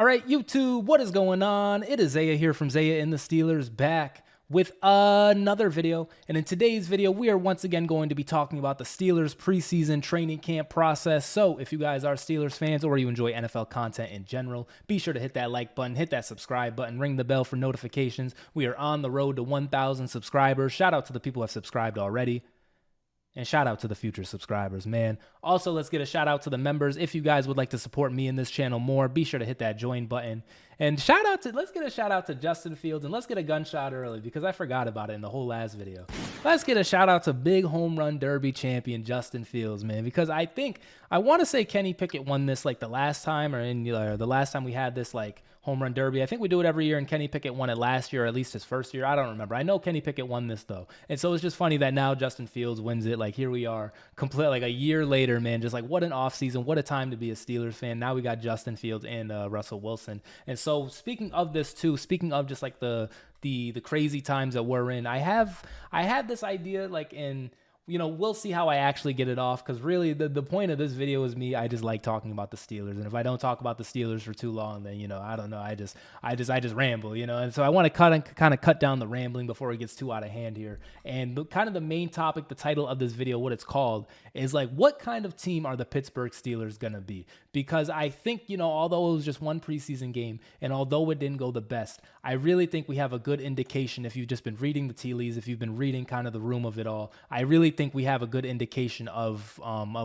All right, YouTube, what is going on? It is Zaya here from Zaya&TheSteelers back with another video. And in today's video, we are once again going to be talking about the Steelers preseason training camp process. So if you guys are Steelers fans or you enjoy NFL content in general, be sure to hit that like button, hit that subscribe button, ring the bell for notifications. We are on the road to 1,000 subscribers. Shout out to the people who have subscribed already. And shout out to the future subscribers, man. Also, let's get a shout out to the members. If you guys would like to support me in this channel more, be sure to hit that join button. And let's get a shout out to Justin Fields, and let's get a gunshot early because I forgot about it in the whole last video. Let's get a shout out to big home run derby champion Justin Fields, man, because I want to say Kenny Pickett won this like the last time, or the last time we had this like home run derby. I think we do it every year, and Kenny Pickett won it last year, or at least his first year. I don't remember. I know Kenny Pickett won this though, and so it's just funny that now Justin Fields wins it. Like here we are, complete like a year later, man. Just like what an offseason, what a time to be a Steelers fan. Now we got Justin Fields and Russell Wilson, and so speaking of this too, speaking of just like the crazy times that we're in, I had this idea like in. We'll see how I actually get it off, because really the point of this video is me. I just like talking about the Steelers, and if I don't talk about the Steelers for too long, then I don't know. I just ramble, and so I want to kind of cut down the rambling before it gets too out of hand here. And kind of the main topic, the title of this video, what it's called, is like, what kind of team are the Pittsburgh Steelers gonna be? Because I think although it was just one preseason game, and although it didn't go the best, I really think we have a good indication if you've just been reading the tea leaves, if you've been reading kind of the room of it all. I really think we have a good indication of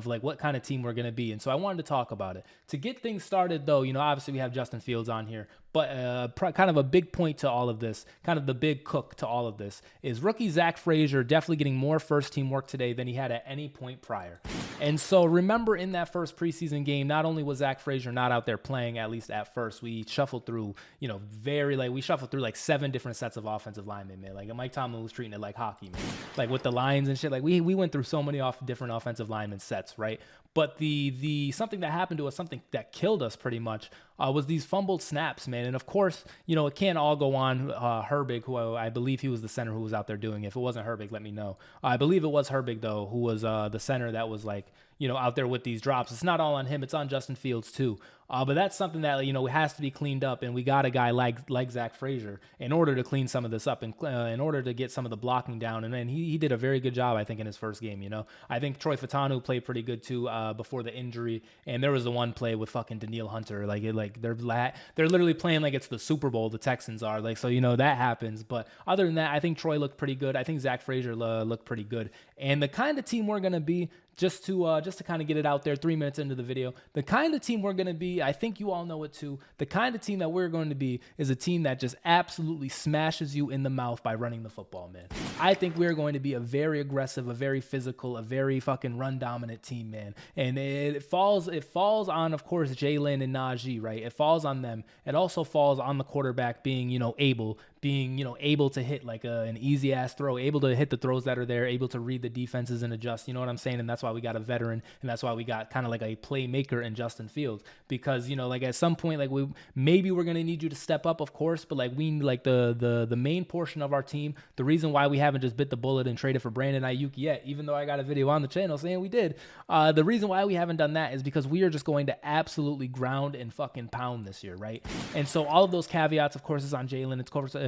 like what kind of team we're going to be. And so I wanted to talk about it. To get things started though, obviously we have Justin Fields on here, but kind of a big point to all of this, kind of the big cook to all of this, is rookie Zach Frazier definitely getting more first team work today than he had at any point prior. And so remember, in that first preseason game, not only was Zach Frazier not out there playing, at least at first, we shuffled through, we shuffled through like 7 different sets of offensive linemen, man. Like Mike Tomlin was treating it like hockey, man. Like with the lines and shit, like we went through so many different offensive lineman sets, right? But the something that happened to us, something that killed us pretty much, was these fumbled snaps, man. And of course, it can't all go on Herbig, who I believe he was the center who was out there doing it. If it wasn't Herbig, let me know. I believe it was Herbig, though, who was the center that was like, out there with these drops. It's not all on him. It's on Justin Fields, too. But that's something that, has to be cleaned up. And we got a guy like Zach Frazier in order to clean some of this up and in order to get some of the blocking down. And then he did a very good job, I think, in his first game, I think Troy Fautanu played pretty good, too, before the injury. And there was the one play with fucking Danielle Hunter. They're literally playing like it's the Super Bowl, the Texans are. Like, so, that happens. But other than that, I think Troy looked pretty good. I think Zach Frazier looked pretty good. And the kind of team we're going to be, just to kind of get it out there 3 minutes into the video, the kind of team we're going to be, I think you all know it too, the kind of team that we're going to be is a team that just absolutely smashes you in the mouth by running the football, man. I think we're going to be a very aggressive, a very physical, a very fucking run-dominant team, man. And it falls on, of course, Jalen and Najee, right? It falls on them. It also falls on the quarterback being, able to hit like an easy-ass throw, able to hit the throws that are there, able to read the defenses and adjust, you know what I'm saying? And that's why we got a veteran, and that's why we got kind of like a playmaker in Justin Fields, because, like at some point, like we're going to need you to step up, of course, but like the main portion of our team, the reason why we haven't just bit the bullet and traded for Brandon Ayuk yet, even though I got a video on the channel saying we did, the reason why we haven't done that is because we are just going to absolutely ground and fucking pound this year, right? And so all of those caveats, of course, is on Jalen.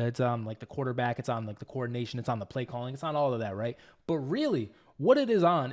It's on like the quarterback, it's on like the coordination, it's on the play calling, it's on all of that, right? But really, what it is on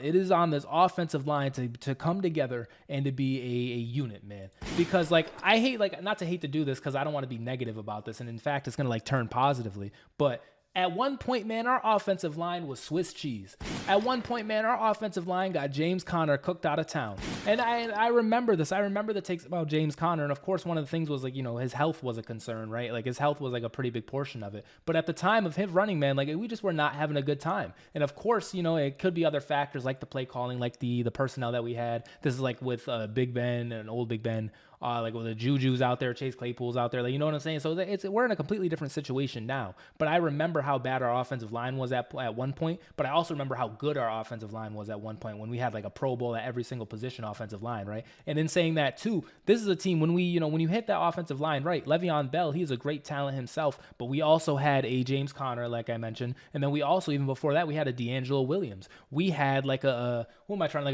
this offensive line to come together and to be a unit, man. Because like I hate, like, not to hate to do this because I don't want to be negative about this, and in fact it's gonna like turn positively, but at one point, man, our offensive line was Swiss cheese. At one point, man, our offensive line got James Conner cooked out of town. And I remember this. I remember the takes about James Conner. And of course, one of the things was like, his health was a concern, right? Like his health was like a pretty big portion of it. But at the time of him running, man, like we just were not having a good time. And of course, it could be other factors like the play calling, like the personnel that we had. This is like with Big Ben and old Big Ben. Like with the Juju's out there, Chase Claypool's out there, like, you know what I'm saying? So we're in a completely different situation now. But I remember how bad our offensive line was at one point, but I also remember how good our offensive line was at one point when we had like a Pro Bowl at every single position offensive line, right? And in saying that too, this is a team when when you hit that offensive line, right? Le'Veon Bell, he's a great talent himself, but we also had a James Conner, like I mentioned, and then we also, even before that, we had a D'Angelo Williams. We had like a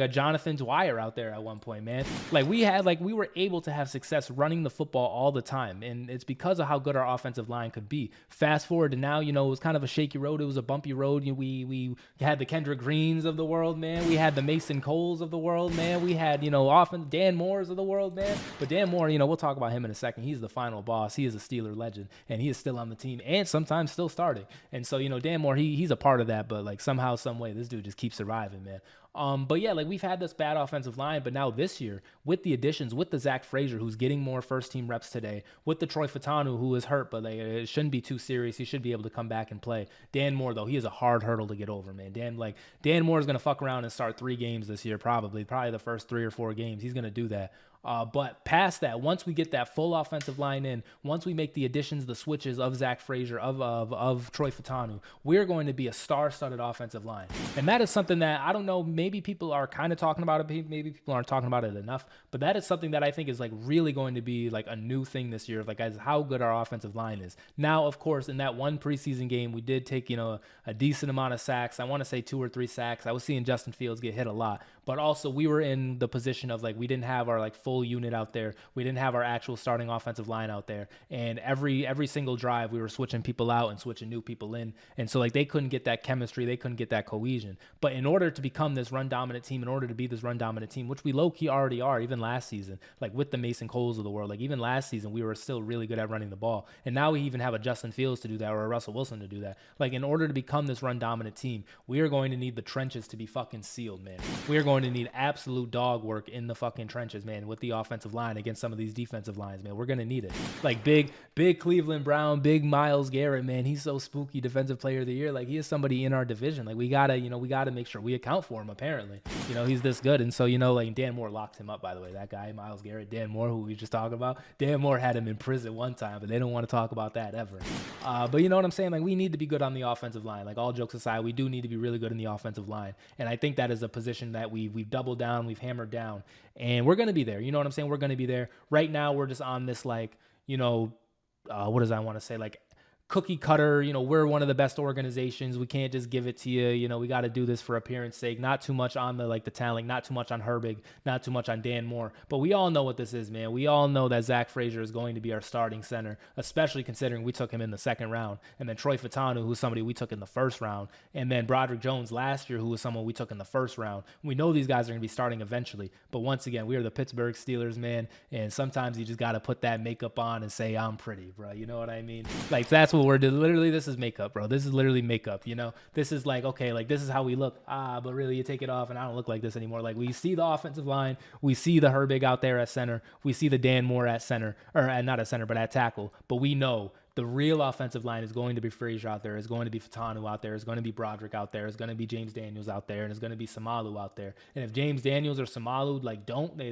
Jonathan Dwyer out there at one point, man. Like we were able to have success running the football all the time. And it's because of how good our offensive line could be. Fast forward to now, it was kind of a shaky road. It was a bumpy road. We had the Kendrick Greens of the world, man. We had the Mason Coles of the world, man. We had, often Dan Moores of the world, man. But Dan Moore, we'll talk about him in a second. He's the final boss. He is a Steeler legend, and he is still on the team and sometimes still starting. And so, Dan Moore, he's a part of that, but like somehow, some way, this dude just keeps surviving, man. But yeah, like we've had this bad offensive line, but now this year with the additions, with the Zach Frazier, who's getting more first team reps today, with the Troy Fautanu, who is hurt, but like it shouldn't be too serious. He should be able to come back and play. Dan Moore, though, he is a hard hurdle to get over, man. Dan Moore is going to fuck around and start 3 games this year, probably the first 3 or 4 games. He's going to do that. But past that, once we get that full offensive line in, once we make the additions, the switches of Zach Frazier, of Troy Fautanu, we're going to be a star-studded offensive line. And that is something that, I don't know, maybe people are kind of talking about it, maybe people aren't talking about it enough, but that is something that I think is like really going to be like a new thing this year, like as how good our offensive line is. Now, of course, in that one preseason game, we did take, a decent amount of sacks. I want to say 2 or 3 sacks. I was seeing Justin Fields get hit a lot, but also we were in the position of like, we didn't have our like full unit out there. We didn't have our actual starting offensive line out there. And every single drive, we were switching people out and switching new people in. And so like they couldn't get that chemistry. They couldn't get that cohesion. But in order to become this run dominant team, in order to be this run dominant team, which we low key already are, even last season, like with the Mason Coles of the world, like even last season, we were still really good at running the ball. And now we even have a Justin Fields to do that or a Russell Wilson to do that. Like in order to become this run dominant team, we are going to need the trenches to be fucking sealed, man. We are going to need absolute dog work in the fucking trenches, man, with the offensive line against some of these defensive lines, man. We're going to need it. Like big Cleveland Brown, big Myles Garrett, man. He's so spooky, defensive player of the year. Like he is somebody in our division. Like we got to make sure we account for him, apparently. He's this good. And so, like Dan Moore locked him up, by the way. That guy, Myles Garrett, Dan Moore, who we just talked about. Dan Moore had him in prison one time, but they don't want to talk about that ever. But you know what I'm saying? Like we need to be good on the offensive line. Like all jokes aside, we do need to be really good in the offensive line. And I think that is a position that we've doubled down, we've hammered down, and we're going to be there. You know what I'm saying? We're going to be there. Right now, we're just on this like, what does I want to say? Like cookie cutter, we're one of the best organizations. We can't just give it to you. We got to do this for appearance sake. Not too much on the talent, not too much on Herbig, not too much on Dan Moore. But we all know what this is, man. We all know that Zach Frazier is going to be our starting center, especially considering we took him in the 2nd round. And then Troy Fautanu, who's somebody we took in the 1st round. And then Broderick Jones last year, who was someone we took in the 1st round. We know these guys are going to be starting eventually. But once again, we are the Pittsburgh Steelers, man. And sometimes you just got to put that makeup on and say, I'm pretty, bro. You know what I mean? Like that's what we're doing. Literally, this is makeup, bro. This is literally makeup, This is like, okay, like this is how we look. But really you take it off and I don't look like this anymore. Like we see the offensive line. We see the Herbig out there at center. We see the Dan Moore at center, or not at center, but at tackle. But we know the real offensive line is going to be Frazier out there. Is going to be Fautanu out there. Is going to be Broderick out there. Is going to be James Daniels out there. And it's going to be Samalu out there. And if James Daniels or Samalu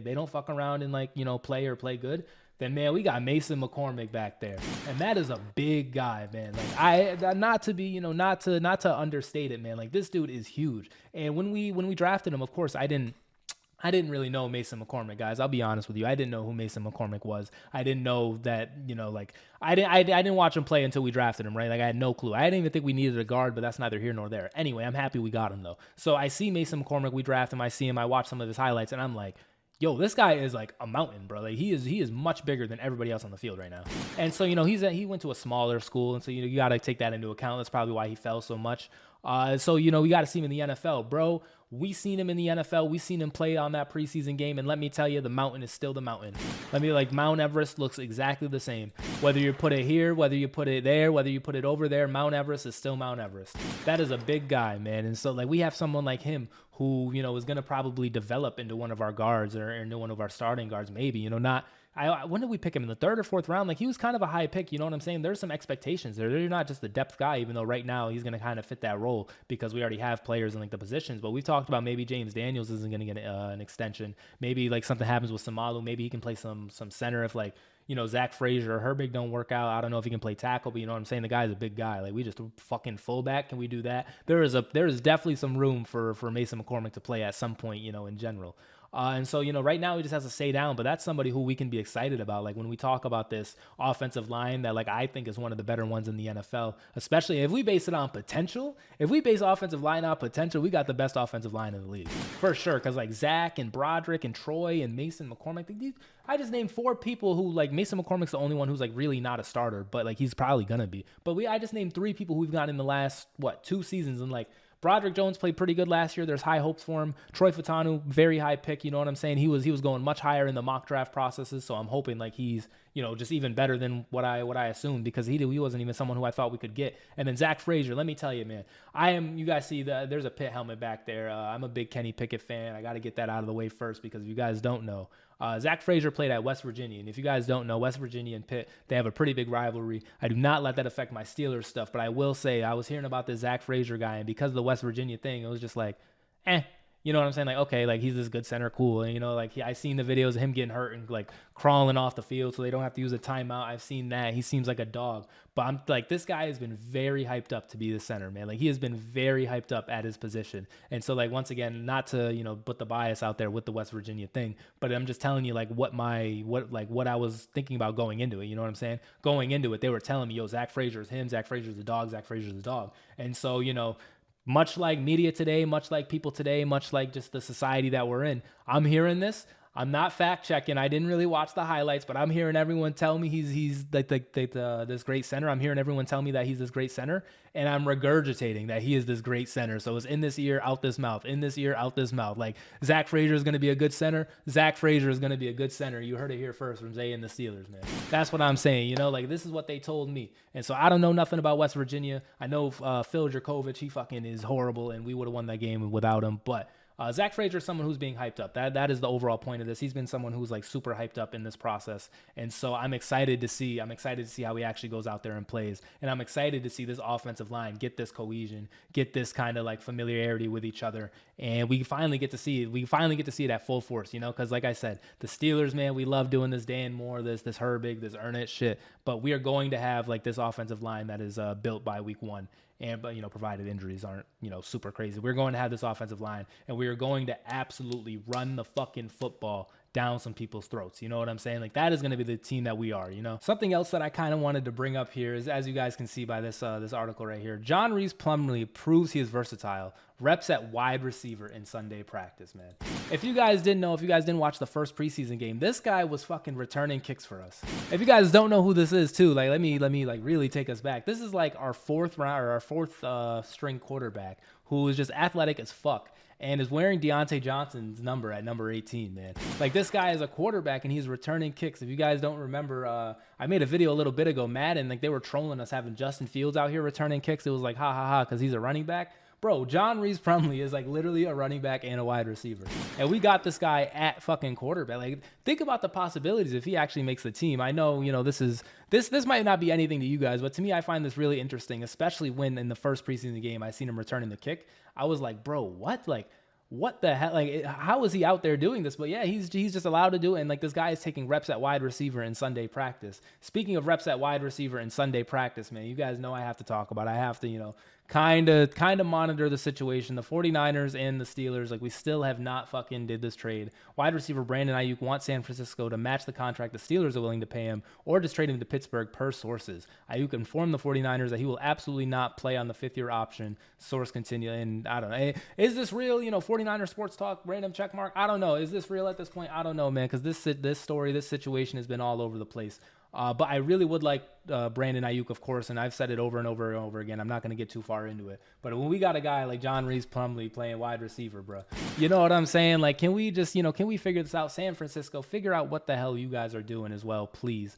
they don't fuck around and play good, then man, we got Mason McCormick back there, and that is a big guy, man. Like not to understate it, man. Like this dude is huge. And when we drafted him, of course, I didn't really know Mason McCormick, guys. I'll be honest with you. I didn't know who Mason McCormick was. I didn't know that, I didn't watch him play until we drafted him, right? Like I had no clue. I didn't even think we needed a guard, but that's neither here nor there. Anyway, I'm happy we got him though. So I see Mason McCormick, we draft him, I see him, I watch some of his highlights, and I'm like, yo, this guy is like a mountain, bro. Like he is much bigger than everybody else on the field right now. And so, he went to a smaller school, and so, you got to take that into account. That's probably why he fell so much. So, we got to see him in the NFL, bro. We seen him in the NFL. We seen him play on that preseason game, and let me tell you, the mountain is still the mountain. Mount Everest looks exactly the same. Whether you put it here, whether you put it there, whether you put it over there, Mount Everest is still Mount Everest. That is a big guy, man. And so, we have someone like him who, is going to probably develop into one of our guards or into one of our starting guards, maybe, when did we pick him? In the 3rd or 4th round? Like, he was kind of a high pick, you know what I'm saying? There's some expectations there. They're not just the depth guy, even though right now he's going to kind of fit that role because we already have players in, the positions. But we've talked about maybe James Daniels isn't going to get an extension. Maybe, something happens with Samalu. Maybe he can play some center if, Zach Frazier or Herbig don't work out. I don't know if he can play tackle, but you know what I'm saying? The guy's a big guy. We just fucking fullback. Can we do that? There is definitely some room for Mason McCormick to play at some point, in general. And so, right now he just has to stay down, but that's somebody who we can be excited about. Like when we talk about this offensive line that like I think is one of the better ones in the NFL, especially if we base it on potential. If we base offensive line on potential, we got the best offensive line in the league for sure. Cause like Zach and Broderick and Troy and Mason McCormick, I just named 4 people who like Mason McCormick's the only one who's like really not a starter, but like he's probably gonna be. But I just named 3 people who we've got in the last 2 seasons, and like Broderick Jones played pretty good last year. There's high hopes for him. Troy Fatanu, very high pick. You know what I'm saying? He was going much higher in the mock draft processes. So I'm hoping like he's, just even better than what I assumed, because he wasn't even someone who I thought we could get. And then Zach Frazier, let me tell you, man, you guys see there's a Pitt helmet back there. I'm a big Kenny Pickett fan. I got to get that out of the way first, because if you guys don't know, Zach Frazier played at West Virginia. And if you guys don't know, West Virginia and Pitt, they have a pretty big rivalry. I do not let that affect my Steelers stuff, but I will say I was hearing about this Zach Frazier guy, and because of the West Virginia thing, it was just like, you know what I'm saying? Like, okay, like he's this good center, cool. And, like I seen the videos of him getting hurt and like crawling off the field so they don't have to use a timeout. I've seen that. He seems like a dog. But I'm like, this guy has been very hyped up to be the center, man. Like he has been very hyped up at his position. And so like, once again, not to, put the bias out there with the West Virginia thing, but I'm just telling you like what I was thinking about going into it. You know what I'm saying? Going into it, they were telling me, yo, Zach Frazier's him. Zach Frazier's the dog. Zach Frazier's the dog. And so, much like media today, much like people today, much like just the society that we're in, I'm hearing this. I'm not fact checking. I didn't really watch the highlights, but I'm hearing everyone tell me he's this great center. I'm hearing everyone tell me that he's this great center, and I'm regurgitating that he is this great center. So it's in this ear, out this mouth, in this ear, out this mouth. Like Zach Frazier is going to be a good center. Zach Frazier is going to be a good center. You heard it here first from Zaya&TheSteelers, man. That's what I'm saying. Like this is what they told me. And so I don't know nothing about West Virginia. I know Phil Dracovic, he fucking is horrible, and we would have won that game without him, but Zach Frazier is someone who's being hyped up. That is the overall point of this. He's been someone who's like super hyped up in this process. And so I'm excited to see how he actually goes out there and plays. And I'm excited to see this offensive line get this cohesion, get this kind of like familiarity with each other. And we finally get to see it. We finally get to see it at full force, because like I said, the Steelers, man, we love doing this Dan Moore, this Herbig, this Earnett shit. But we are going to have like this offensive line that is built by week 1. But provided injuries aren't, super crazy. We're going to have this offensive line, and we are going to absolutely run the fucking football down some people's throats. You know what I'm saying? Like that is going to be the team that we are, Something else that I kind of wanted to bring up here is, as you guys can see by this article right here, John Rhys Plumlee proves he is versatile. Reps at wide receiver in Sunday practice, man. If you guys didn't know, if you guys didn't watch the first preseason game, this guy was fucking returning kicks for us. If you guys don't know who this is too, like let me like really take us back. This is like our fourth string quarterback who is just athletic as fuck and is wearing Deontay Johnson's number at number 18, man. Like this guy is a quarterback and he's returning kicks. If you guys don't remember, I made a video a little bit ago, Madden, like they were trolling us having Justin Fields out here returning kicks. It was like, ha ha ha, because he's a running back. Bro, John Rhys Plumlee is like literally a running back and a wide receiver. And we got this guy at fucking quarterback. Like, think about the possibilities if he actually makes the team. I know, this might not be anything to you guys, but to me, I find this really interesting, especially when in the first preseason game, I seen him returning the kick. I was like, bro, what? Like, what the hell? Like, how is he out there doing this? But yeah, he's just allowed to do it. And like, this guy is taking reps at wide receiver in Sunday practice. Speaking of reps at wide receiver in Sunday practice, man, you guys know I have to talk about it. I have to, kind of monitor the situation. The 49ers and the Steelers, like we still have not fucking did this trade. Wide receiver Brandon Ayuk wants San Francisco to match the contract the Steelers are willing to pay him, or just trade him to Pittsburgh per sources. Ayuk informed the 49ers that he will absolutely not play on the 5th-year option. Source continue. And I don't know. Is this real? 49er sports talk, random check mark. I don't know. Is this real at this point? I don't know, man, because this situation has been all over the place. But I really would like Brandon Ayuk, of course, and I've said it over and over and over again. I'm not going to get too far into it. But when we got a guy like John Rhys Plumlee playing wide receiver, bro, you know what I'm saying? Like, can we just, can we figure this out? San Francisco, figure out what the hell you guys are doing as well, please.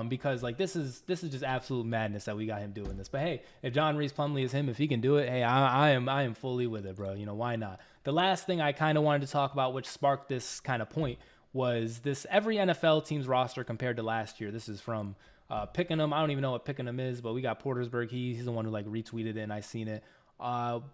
Because like this is just absolute madness that we got him doing this. But hey, if John Rhys Plumlee is him, if he can do it, hey, I am fully with it, bro. Why not? The last thing I kind of wanted to talk about, which sparked this kind of point, was this every NFL team's roster compared to last year. This is from Pickenham. I don't even know what Pickenham is, but we got Portersburg. He's the one who like retweeted it, and I seen it.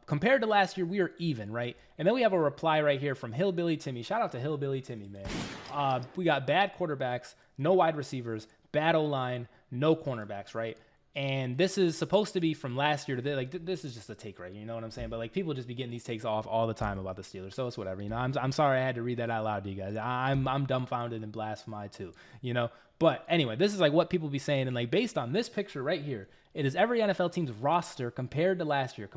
Compared to last year, we are even, right? And then we have a reply right here from Hillbilly Timmy. Shout out to Hillbilly Timmy, man. We got bad quarterbacks, no wide receivers, bad O-line, no cornerbacks, right? And this is supposed to be from last year to this. Like, this is just a take right here, you know what I'm saying? But like, people just be getting these takes off all the time about the Steelers, so it's whatever, you know. I'm sorry I had to read that out loud to you guys. I'm dumbfounded and blasphemed too, you know. But anyway, this is like what people be saying, and like based on this picture right here, it is every NFL team's roster compared to last year.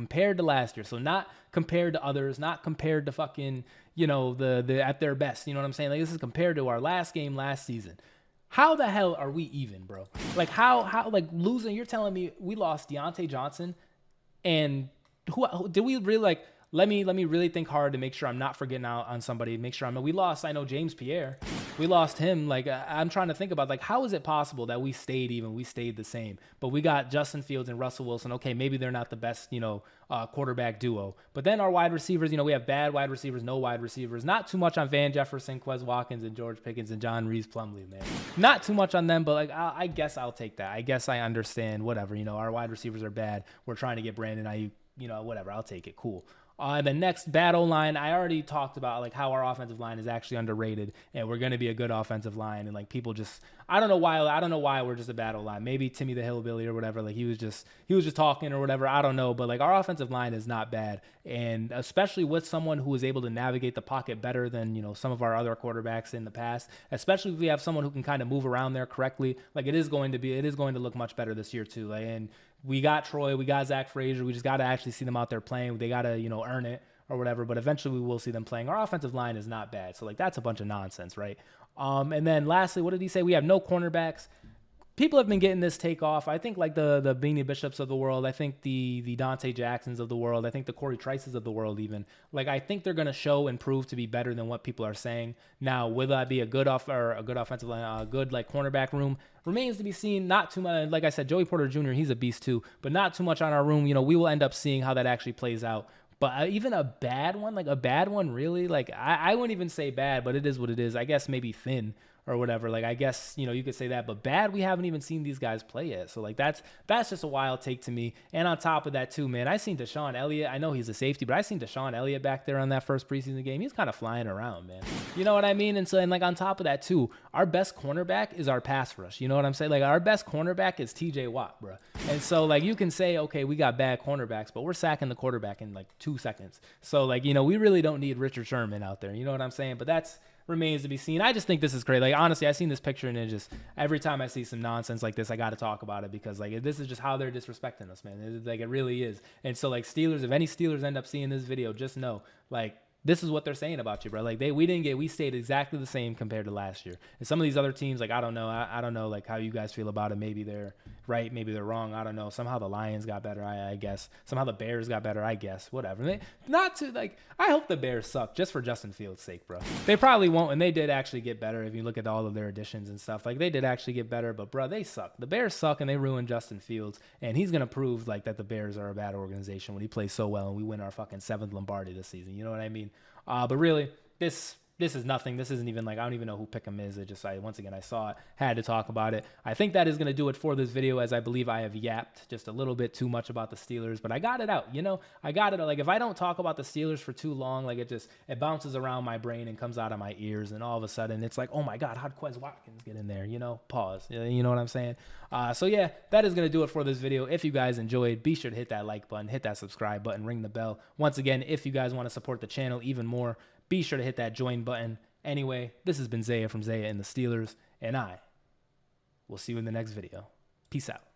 So not compared to others, not compared to fucking, you know, the at their best, you know what I'm saying? Like, this is compared to our last game last season. How the hell are we even, bro? Like, how like losing? You're telling me we lost Deontay Johnson, and who did we really like? Let me really think hard to make sure I'm not forgetting out on somebody. Make sure we lost. I know James Pierre. We lost him. Like, I'm trying to think about, like, how is it possible that we stayed even? We stayed the same, but we got Justin Fields and Russell Wilson. Okay, maybe they're not the best, you know, quarterback duo. But then our wide receivers, you know, we have bad wide receivers, no wide receivers. Not too much on Van Jefferson, Quez Watkins, and George Pickens and John Reese Plumlee, man. Not too much on them, but like, I guess I'll take that. I guess I understand. Whatever, you know, our wide receivers are bad. We're trying to get Brandon Ayuk. You know, whatever. I'll take it. Cool. The next battle line, I already talked about like how our offensive line is actually underrated, and we're going to be a good offensive line. And like, people just, I don't know why we're just a battle line. Maybe Timmy the Hillbilly or whatever. Like, he was just talking or whatever. I don't know, but like, our offensive line is not bad, and especially with someone who is able to navigate the pocket better than, you know, some of our other quarterbacks in the past. Especially if we have someone who can kind of move around there correctly. Like, it is going to look much better this year too. Like, and we got Troy, we got Zach Frazier. We just got to actually see them out there playing. They got to, you know, earn it or whatever. But eventually we will see them playing. Our offensive line is not bad. So, like, that's a bunch of nonsense, right? And then lastly, what did he say? We have no cornerbacks. People have been getting this take off. I think like the Beanie Bishops of the world. I think the Dante Jacksons of the world. I think the Corey Trices of the world even. Like, I think they're going to show and prove to be better than what people are saying. Now, will that be a good offensive line, a good like cornerback room? Remains to be seen. Not too much. Like I said, Joey Porter Jr., he's a beast too, but not too much on our room. You know, we will end up seeing how that actually plays out. But even a bad one, really? Like, I wouldn't even say bad, but it is what it is. I guess maybe thin or whatever. Like, I guess, you know, you could say that, but bad, we haven't even seen these guys play yet. So like, that's just a wild take to me. And on top of that too, man, I seen Deshaun Elliott. I know he's a safety, but I seen Deshaun Elliott back there on that first preseason game. He's kind of flying around, man. You know what I mean? And so, and like, on top of that too, our best cornerback is our pass rush. You know what I'm saying? Like, our best cornerback is TJ Watt, bro. And so like, you can say, okay, we got bad cornerbacks, but we're sacking the quarterback in like 2 seconds. So like, you know, we really don't need Richard Sherman out there. You know what I'm saying? But that's remains to be seen. I just think this is great. Like, honestly, I seen this picture and it just, every time I see some nonsense like this, I got to talk about it, because like, this is just how they're disrespecting us, man. Like, it really is. And so like, Steelers, if any Steelers end up seeing this video, just know, like, this is what they're saying about you, bro. Like, we stayed exactly the same compared to last year. And some of these other teams, like, I don't know. I don't know, like, how you guys feel about it. Maybe they're right, maybe they're wrong. I don't know. Somehow the Lions got better, I guess. Somehow the Bears got better, I guess. Whatever. Not to, like, I hope the Bears suck just for Justin Fields' sake, bro. They probably won't, and they did actually get better if you look at all of their additions and stuff. Like, they did actually get better, but, bro, they suck. The Bears suck, and they ruined Justin Fields, and he's going to prove, like, that the Bears are a bad organization when he plays so well and we win our fucking 7th Lombardi this season. You know what I mean? But really, this is nothing. This isn't even like, I don't even know who Pick'em is. It just, once again, I saw it, had to talk about it. I think that is going to do it for this video, as I believe I have yapped just a little bit too much about the Steelers, but I got it out, you know? I got it. Like, if I don't talk about the Steelers for too long, like, it bounces around my brain and comes out of my ears, and all of a sudden it's like, oh my God, how'd Quez Watkins get in there? You know, pause. You know what I'm saying? So yeah, that is going to do it for this video. If you guys enjoyed, be sure to hit that like button, hit that subscribe button, ring the bell. Once again, if you guys want to support the channel even more, be sure to hit that join button. Anyway, this has been Zaya from Zaya and the Steelers, and I will see you in the next video. Peace out.